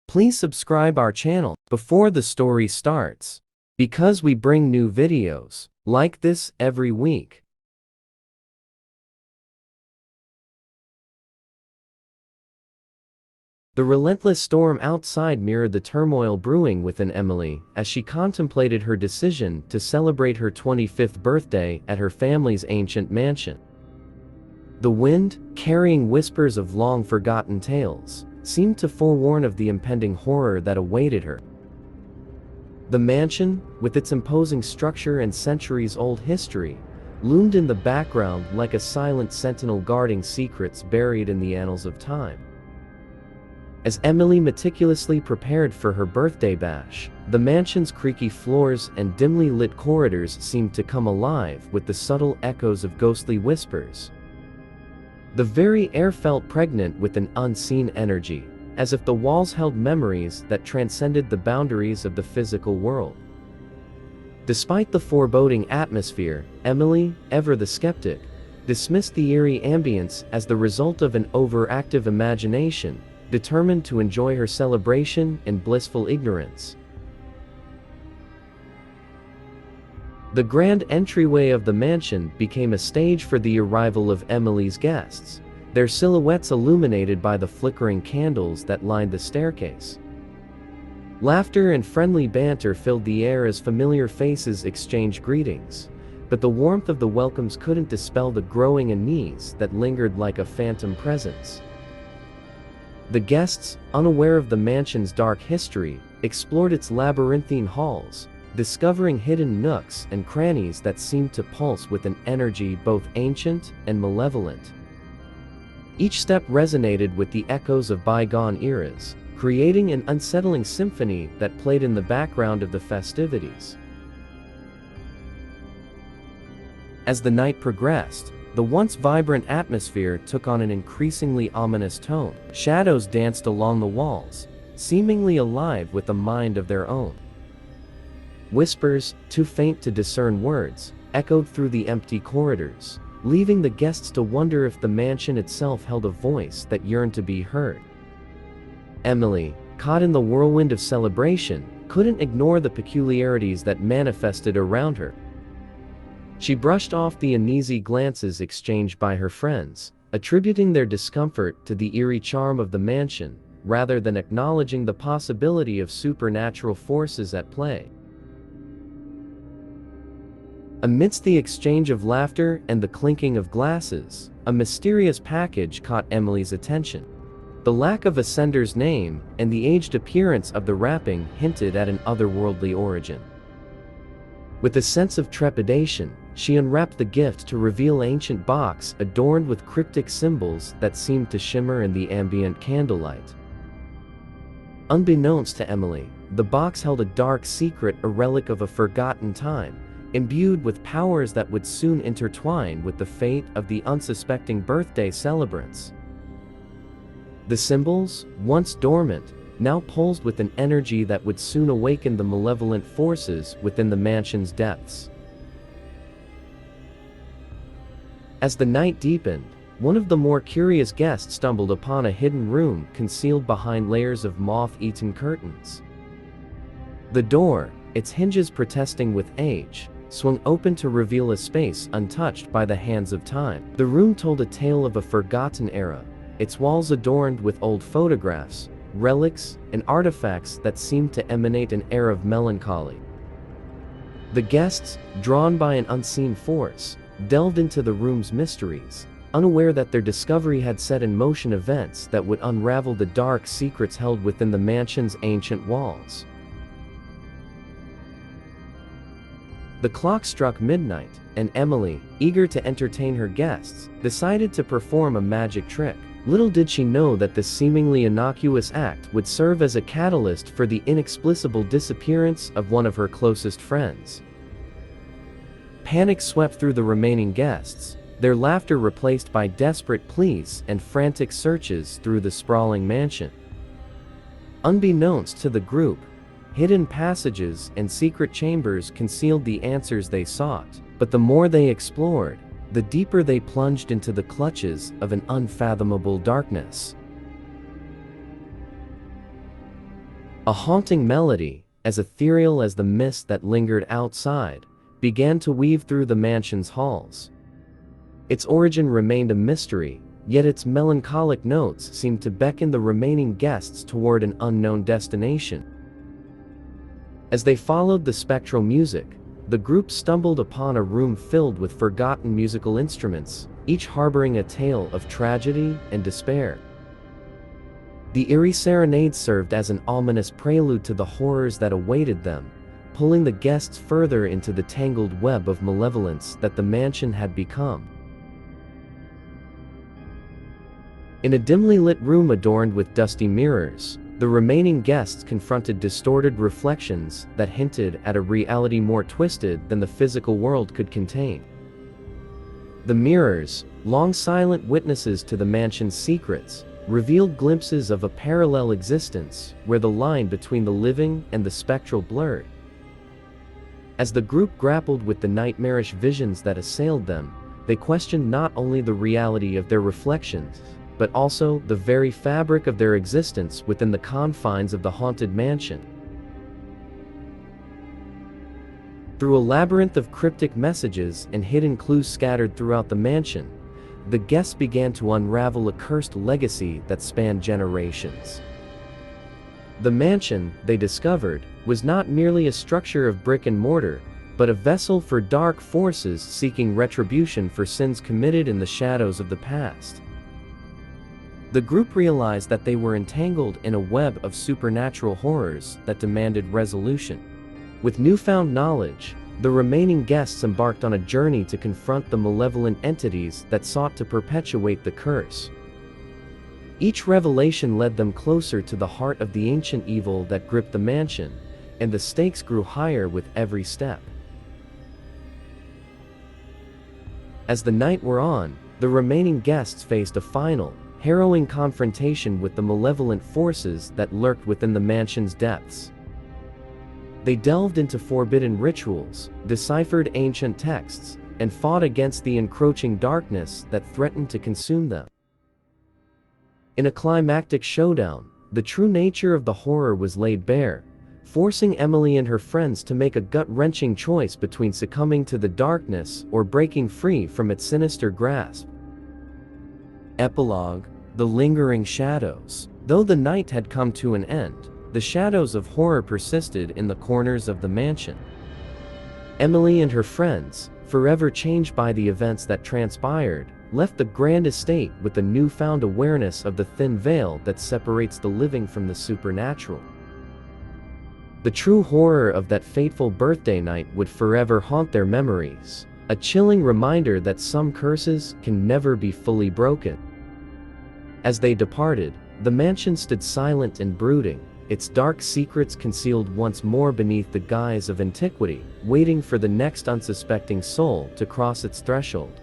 Please subscribe our channel before the story starts, because we bring new videos like this every week. The relentless storm outside mirrored the turmoil brewing within Emily as she contemplated her decision to celebrate her 25th birthday at her family's ancient mansion. The wind, carrying whispers of long-forgotten tales, seemed to forewarn of the impending horror that awaited her. The mansion, with its imposing structure and centuries-old history, loomed in the background like a silent sentinel guarding secrets buried in the annals of time. As Emily meticulously prepared for her birthday bash, the mansion's creaky floors and dimly lit corridors seemed to come alive with the subtle echoes of ghostly whispers. The very air felt pregnant with an unseen energy, as if the walls held memories that transcended the boundaries of the physical world. Despite the foreboding atmosphere, Emily, ever the skeptic, dismissed the eerie ambience as the result of an overactive imagination, determined to enjoy her celebration in blissful ignorance. The grand entryway of the mansion became a stage for the arrival of Emily's guests, their silhouettes illuminated by the flickering candles that lined the staircase. Laughter and friendly banter filled the air as familiar faces exchanged greetings, but the warmth of the welcomes couldn't dispel the growing unease that lingered like a phantom presence. The guests, unaware of the mansion's dark history, explored its labyrinthine halls, discovering hidden nooks and crannies that seemed to pulse with an energy both ancient and malevolent. Each step resonated with the echoes of bygone eras, creating an unsettling symphony that played in the background of the festivities. As the night progressed, the once vibrant atmosphere took on an increasingly ominous tone. Shadows danced along the walls, seemingly alive with a mind of their own. Whispers, too faint to discern words, echoed through the empty corridors, leaving the guests to wonder if the mansion itself held a voice that yearned to be heard. Emily, caught in the whirlwind of celebration, couldn't ignore the peculiarities that manifested around her. She brushed off the uneasy glances exchanged by her friends, attributing their discomfort to the eerie charm of the mansion, rather than acknowledging the possibility of supernatural forces at play. Amidst the exchange of laughter and the clinking of glasses, a mysterious package caught Emily's attention. The lack of a sender's name and the aged appearance of the wrapping hinted at an otherworldly origin. With a sense of trepidation, she unwrapped the gift to reveal an ancient box adorned with cryptic symbols that seemed to shimmer in the ambient candlelight. Unbeknownst to Emily, the box held a dark secret, a relic of a forgotten time, imbued with powers that would soon intertwine with the fate of the unsuspecting birthday celebrants. The symbols, once dormant, now pulsed with an energy that would soon awaken the malevolent forces within the mansion's depths. As the night deepened, one of the more curious guests stumbled upon a hidden room concealed behind layers of moth-eaten curtains. The door, its hinges protesting with age, swung open to reveal a space untouched by the hands of time. The room told a tale of a forgotten era, its walls adorned with old photographs, relics, and artifacts that seemed to emanate an air of melancholy. The guests, drawn by an unseen force, delved into the room's mysteries, unaware that their discovery had set in motion events that would unravel the dark secrets held within the mansion's ancient walls. The clock struck midnight, and Emily, eager to entertain her guests, decided to perform a magic trick. Little did she know that this seemingly innocuous act would serve as a catalyst for the inexplicable disappearance of one of her closest friends. Panic swept through the remaining guests, their laughter replaced by desperate pleas and frantic searches through the sprawling mansion. Unbeknownst to the group, hidden passages and secret chambers concealed the answers they sought, but the more they explored, the deeper they plunged into the clutches of an unfathomable darkness. A haunting melody, as ethereal as the mist that lingered outside, began to weave through the mansion's halls. Its origin remained a mystery, yet its melancholic notes seemed to beckon the remaining guests toward an unknown destination. As they followed the spectral music, the group stumbled upon a room filled with forgotten musical instruments, each harboring a tale of tragedy and despair. The eerie serenade served as an ominous prelude to the horrors that awaited them, pulling the guests further into the tangled web of malevolence that the mansion had become. In a dimly lit room adorned with dusty mirrors, the remaining guests confronted distorted reflections that hinted at a reality more twisted than the physical world could contain. The mirrors, long silent witnesses to the mansion's secrets, revealed glimpses of a parallel existence where the line between the living and the spectral blurred. As the group grappled with the nightmarish visions that assailed them, they questioned not only the reality of their reflections, but also the very fabric of their existence within the confines of the haunted mansion. Through a labyrinth of cryptic messages and hidden clues scattered throughout the mansion, the guests began to unravel a cursed legacy that spanned generations. The mansion, they discovered, was not merely a structure of brick and mortar, but a vessel for dark forces seeking retribution for sins committed in the shadows of the past. The group realized that they were entangled in a web of supernatural horrors that demanded resolution. With newfound knowledge, the remaining guests embarked on a journey to confront the malevolent entities that sought to perpetuate the curse. Each revelation led them closer to the heart of the ancient evil that gripped the mansion, and the stakes grew higher with every step. As the night wore on, the remaining guests faced a final, harrowing confrontation with the malevolent forces that lurked within the mansion's depths. They delved into forbidden rituals, deciphered ancient texts, and fought against the encroaching darkness that threatened to consume them. In a climactic showdown, the true nature of the horror was laid bare, forcing Emily and her friends to make a gut-wrenching choice between succumbing to the darkness or breaking free from its sinister grasp. Epilogue: The lingering shadows. Though the night had come to an end, the shadows of horror persisted in the corners of the mansion. Emily and her friends, forever changed by the events that transpired, left the grand estate with a newfound awareness of the thin veil that separates the living from the supernatural. The true horror of that fateful birthday night would forever haunt their memories, a chilling reminder that some curses can never be fully broken. As they departed, the mansion stood silent and brooding, its dark secrets concealed once more beneath the guise of antiquity, waiting for the next unsuspecting soul to cross its threshold.